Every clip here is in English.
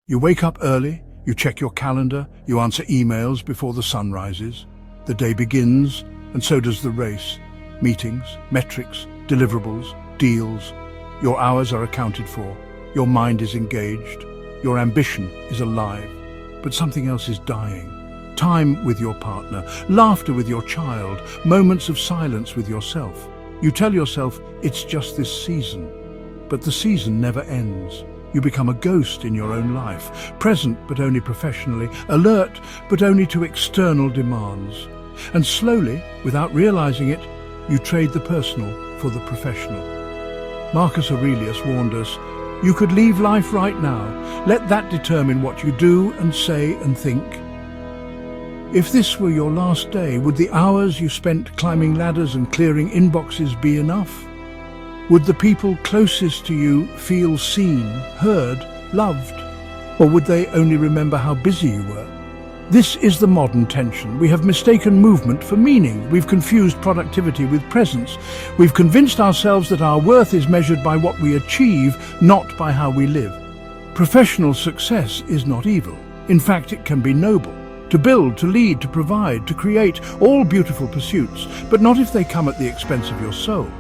You wake up early, you check your calendar, you answer emails before the sun rises. The day begins, and so does the race. Meetings, metrics, deliverables, deals. Your hours are accounted for. Your mind is engaged. Your ambition is alive. But something else is dying. Time with your partner, laughter with your child, moments of silence with yourself. You tell yourself it's just this season. But the season never ends. You become a ghost in your own life, present but only professionally, alert but only to external demands. And slowly, without realizing it, you trade the personal for the professional. Marcus Aurelius warned us, you could leave life right now. Let that determine what you do and say and think. If this were your last day, would the hours you spent climbing ladders and clearing inboxes be enough? Would the people closest to you feel seen, heard, loved? Or would they only remember how busy you were? This is the modern tension. We have mistaken movement for meaning. We've confused productivity with presence. We've convinced ourselves that our worth is measured by what we achieve, not by how we live. Professional success is not evil. In fact, it can be noble. To build, to lead, to provide, to create, all beautiful pursuits, but not if they come at the expense of your soul.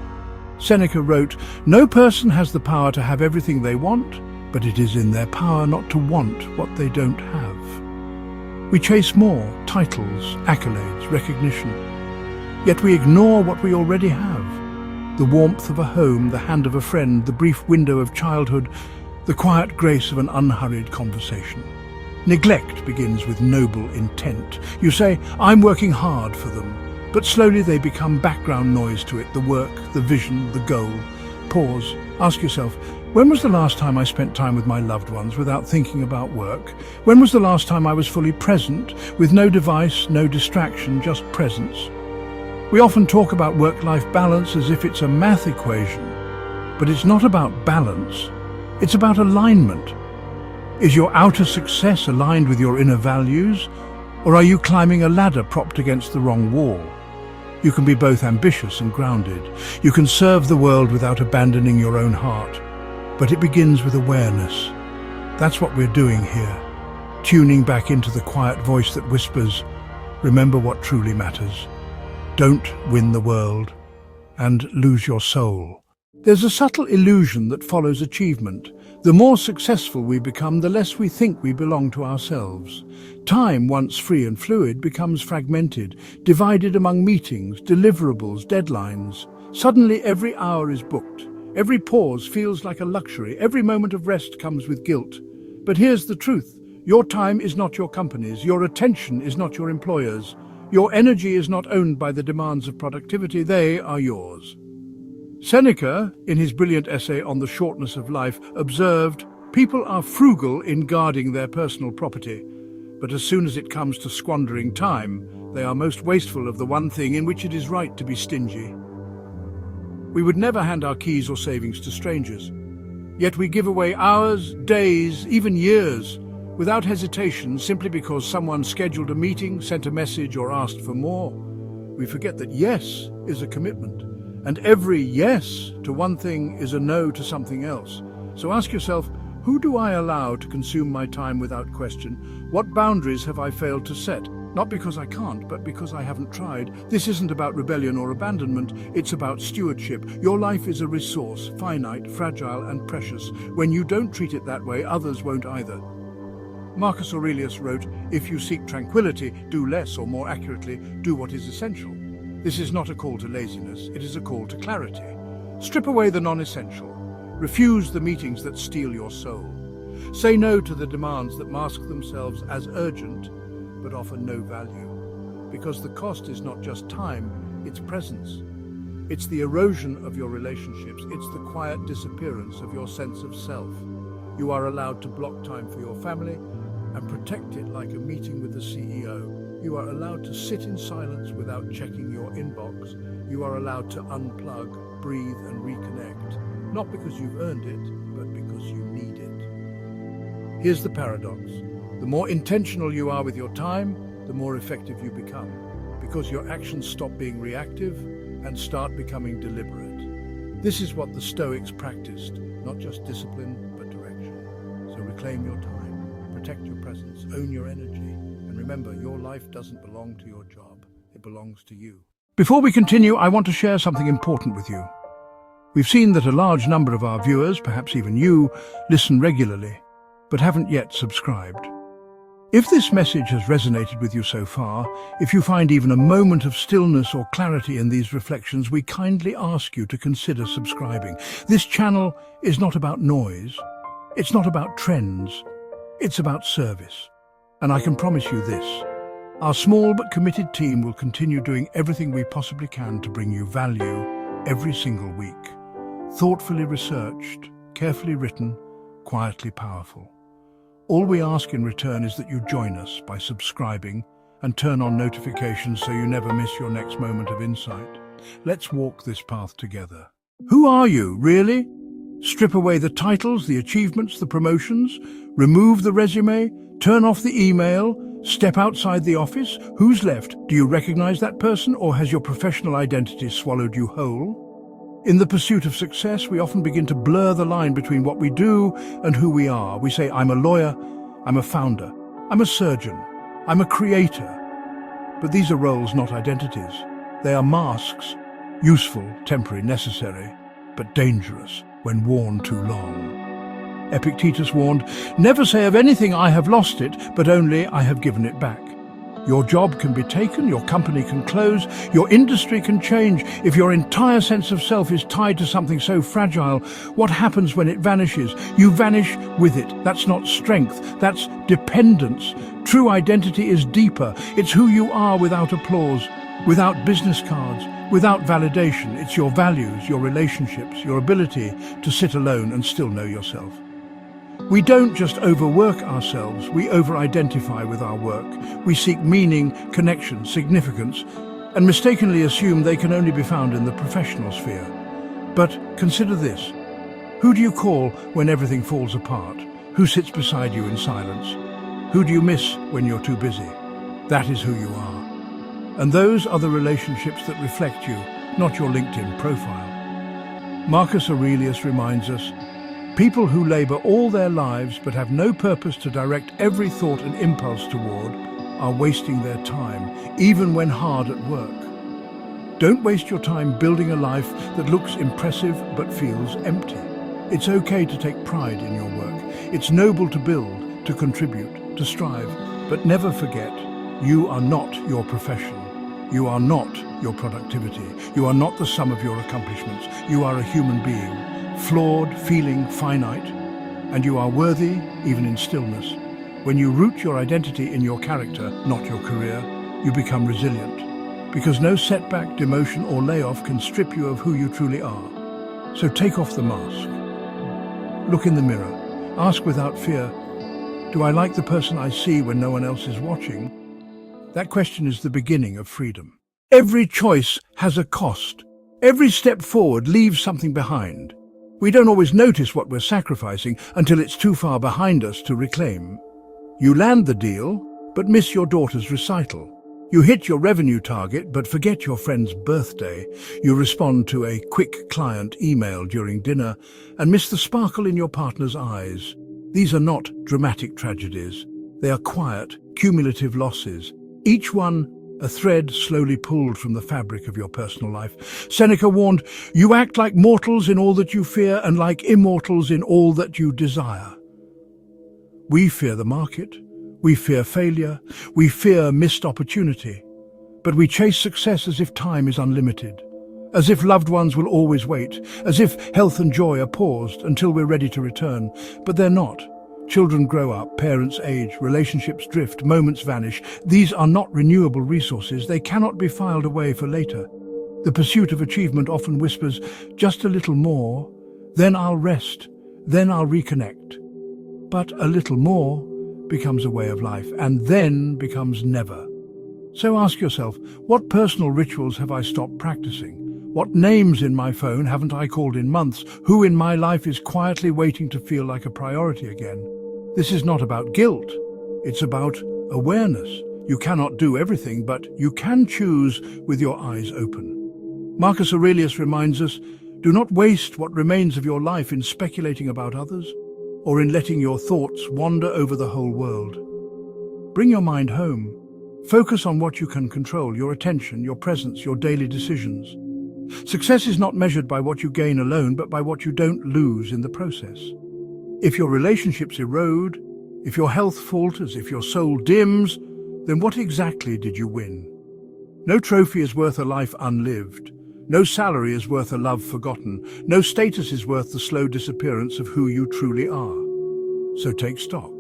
Seneca wrote, "No person has the power to have everything they want, but it is in their power not to want what they don't have." We chase more, titles, accolades, recognition. Yet we ignore what we already have. The warmth of a home, the hand of a friend, the brief window of childhood, the quiet grace of an unhurried conversation. Neglect begins with noble intent. You say, "I'm working hard for them." But slowly they become background noise to it, the work, the vision, the goal. Pause. Ask yourself, when was the last time I spent time with my loved ones without thinking about work? When was the last time I was fully present, with no device, no distraction, just presence? We often talk about work-life balance as if it's a math equation, but it's not about balance. It's about alignment. Is your outer success aligned with your inner values, or are you climbing a ladder propped against the wrong wall? You can be both ambitious and grounded. You can serve the world without abandoning your own heart. But it begins with awareness. That's what we're doing here. Tuning back into the quiet voice that whispers, remember what truly matters. Don't win the world and lose your soul. There's a subtle illusion that follows achievement. The more successful we become, the less we think we belong to ourselves. Time, once free and fluid, becomes fragmented, divided among meetings, deliverables, deadlines. Suddenly every hour is booked. Every pause feels like a luxury. Every moment of rest comes with guilt. But here's the truth. Your time is not your company's. Your attention is not your employer's. Your energy is not owned by the demands of productivity. They are yours. Seneca, in his brilliant essay on the shortness of life, observed, people are frugal in guarding their personal property, but as soon as it comes to squandering time, they are most wasteful of the one thing in which it is right to be stingy. We would never hand our keys or savings to strangers, yet we give away hours, days, even years, without hesitation, simply because someone scheduled a meeting, sent a message, or asked for more. We forget that yes is a commitment. And every yes to one thing is a no to something else. So ask yourself, who do I allow to consume my time without question? What boundaries have I failed to set? Not because I can't, but because I haven't tried. This isn't about rebellion or abandonment, it's about stewardship. Your life is a resource, finite, fragile, and precious. When you don't treat it that way, others won't either. Marcus Aurelius wrote, "If you seek tranquility, do less, or more accurately, do what is essential." This is not a call to laziness, it is a call to clarity. Strip away the non-essential. Refuse the meetings that steal your soul. Say no to the demands that mask themselves as urgent, but offer no value. Because the cost is not just time, it's presence. It's the erosion of your relationships, it's the quiet disappearance of your sense of self. You are allowed to block time for your family and protect it like a meeting with the CEO. You are allowed to sit in silence without checking your inbox. You are allowed to unplug, breathe, and reconnect. Not because you've earned it, but because you need it. Here's the paradox. The more intentional you are with your time, the more effective you become. Because your actions stop being reactive and start becoming deliberate. This is what the Stoics practiced, not just discipline, but direction. So reclaim your time. Protect your presence, own your energy, and remember, your life doesn't belong to your job, it belongs to you. Before we continue, I want to share something important with you. We've seen that a large number of our viewers, perhaps even you, listen regularly, but haven't yet subscribed. If this message has resonated with you so far, if you find even a moment of stillness or clarity in these reflections, we kindly ask you to consider subscribing. This channel is not about noise. It's not about trends. It's about service. And I can promise you this. Our small but committed team will continue doing everything we possibly can to bring you value every single week. Thoughtfully researched, carefully written, quietly powerful. All we ask in return is that you join us by subscribing and turn on notifications so you never miss your next moment of insight. Let's walk this path together. Who are you, really? Strip away the titles, the achievements, the promotions, remove the resume, turn off the email, step outside the office. Who's left? Do you recognize that person, or has your professional identity swallowed you whole? In the pursuit of success, we often begin to blur the line between what we do and who we are. We say, I'm a lawyer, I'm a founder, I'm a surgeon, I'm a creator. But these are roles, not identities. They are masks, useful, temporary, necessary, but dangerous when worn too long. Epictetus warned, never say of anything, I have lost it, but only I have given it back. Your job can be taken, your company can close, your industry can change. If your entire sense of self is tied to something so fragile, what happens when it vanishes? You vanish with it. That's not strength, that's dependence. True identity is deeper. It's who you are without applause, without business cards, without validation. It's your values, your relationships, your ability to sit alone and still know yourself. We don't just overwork ourselves, we over-identify with our work. We seek meaning, connection, significance, and mistakenly assume they can only be found in the professional sphere. But consider this. Who do you call when everything falls apart? Who sits beside you in silence? Who do you miss when you're too busy? That is who you are. And those are the relationships that reflect you, not your LinkedIn profile. Marcus Aurelius reminds us, people who labor all their lives but have no purpose to direct every thought and impulse toward are wasting their time, even when hard at work. Don't waste your time building a life that looks impressive but feels empty. It's okay to take pride in your work. It's noble to build, to contribute, to strive, but never forget, you are not your profession. You are not your productivity. You are not the sum of your accomplishments. You are a human being. Flawed, feeling, finite, and you are worthy even in stillness. When you root your identity in your character, not your career, you become resilient, because no setback, demotion, or layoff can strip you of who you truly are. So take off the mask. Look in the mirror. Ask without fear, do I like the person I see when no one else is watching? That question is the beginning of freedom. Every choice has a cost. Every step forward leaves something behind. We don't always notice what we're sacrificing until it's too far behind us to reclaim. You land the deal, but miss your daughter's recital. You hit your revenue target, but forget your friend's birthday. You respond to a quick client email during dinner and miss the sparkle in your partner's eyes. These are not dramatic tragedies. They are quiet, cumulative losses. Each one a thread slowly pulled from the fabric of your personal life. Seneca warned, you act like mortals in all that you fear and like immortals in all that you desire. We fear the market, we fear failure, we fear missed opportunity, but we chase success as if time is unlimited, as if loved ones will always wait, as if health and joy are paused until we're ready to return, but they're not. Children grow up, parents age, relationships drift, moments vanish. These are not renewable resources. They cannot be filed away for later. The pursuit of achievement often whispers, just a little more, then I'll rest, then I'll reconnect. But a little more becomes a way of life, and then becomes never. So ask yourself, what personal rituals have I stopped practicing? What names in my phone haven't I called in months? Who in my life is quietly waiting to feel like a priority again? This is not about guilt. It's about awareness. You cannot do everything, but you can choose with your eyes open. Marcus Aurelius reminds us, do not waste what remains of your life in speculating about others. or in letting your thoughts wander over the whole world. Bring your mind home. Focus on what you can control, your attention, your presence, your daily decisions. Success is not measured by what you gain alone, but by what you don't lose in the process. If your relationships erode, if your health falters, if your soul dims, then what exactly did you win? No trophy is worth a life unlived. No salary is worth a love forgotten. No status is worth the slow disappearance of who you truly are. So take stock.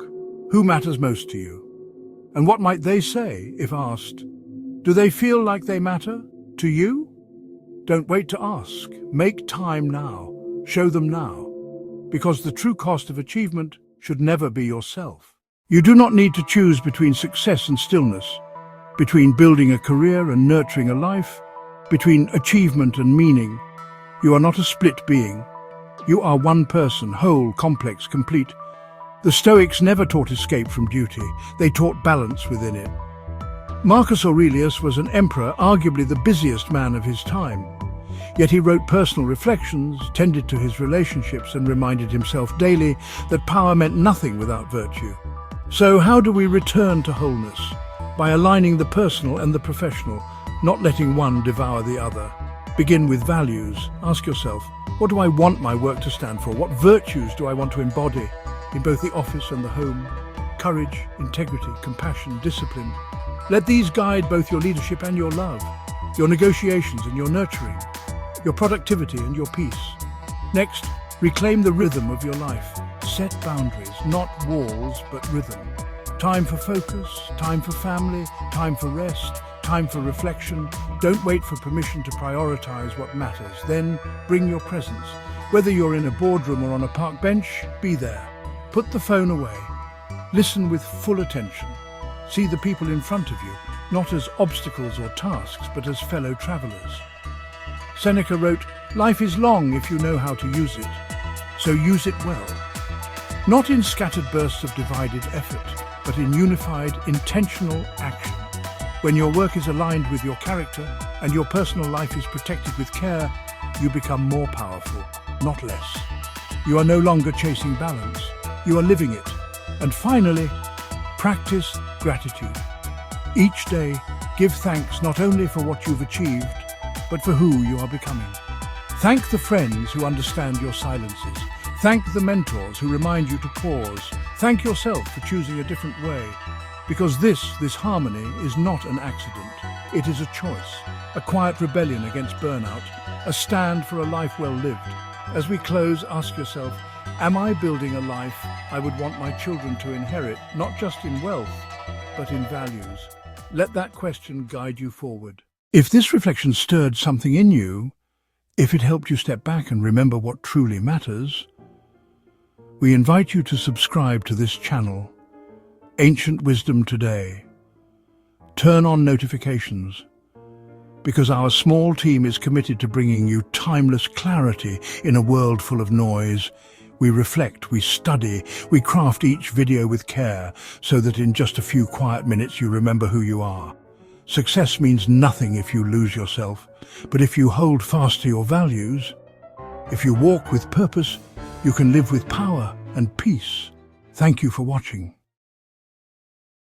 Who matters most to you? And what might they say if asked? Do they feel like they matter to you? Don't wait to ask. Make time now. Show them now. Because the true cost of achievement should never be yourself. You do not need to choose between success and stillness, between building a career and nurturing a life, between achievement and meaning. You are not a split being. You are one person, whole, complex, complete. The Stoics never taught escape from duty. They taught balance within it. Marcus Aurelius was an emperor, arguably the busiest man of his time. Yet he wrote personal reflections, tended to his relationships, and reminded himself daily that power meant nothing without virtue. So how do we return to wholeness? By aligning the personal and the professional, not letting one devour the other. Begin with values. Ask yourself, what do I want my work to stand for? What virtues do I want to embody in both the office and the home? Courage, integrity, compassion, discipline. Let these guide both your leadership and your love, your negotiations and your nurturing, your productivity and your peace. Next, reclaim the rhythm of your life. Set boundaries, not walls, but rhythm. Time for focus, time for family, time for rest, time for reflection. Don't wait for permission to prioritize what matters. Then bring your presence. Whether you're in a boardroom or on a park bench, be there. Put the phone away. Listen with full attention. See the people in front of you, not as obstacles or tasks, but as fellow travelers. Seneca wrote, "Life is long if you know how to use it, so use it well." Not in scattered bursts of divided effort, but in unified, intentional action. When your work is aligned with your character and your personal life is protected with care, you become more powerful, not less. You are no longer chasing balance, you are living it. And finally, practice gratitude. Each day, give thanks not only for what you've achieved, but for who you are becoming. Thank the friends who understand your silences. Thank the mentors who remind you to pause. Thank yourself for choosing a different way. Because this harmony is not an accident. It is a choice, a quiet rebellion against burnout, a stand for a life well lived. As we close, ask yourself, am I building a life I would want my children to inherit, not just in wealth, but in values? Let that question guide you forward. If this reflection stirred something in you, if it helped you step back and remember what truly matters, we invite you to subscribe to this channel, Ancient Wisdom Today. Turn on notifications, because our small team is committed to bringing you timeless clarity in a world full of noise. We reflect, we study, we craft each video with care so that in just a few quiet minutes you remember who you are. Success means nothing if you lose yourself, but if you hold fast to your values, if you walk with purpose, you can live with power and peace. Thank you for watching.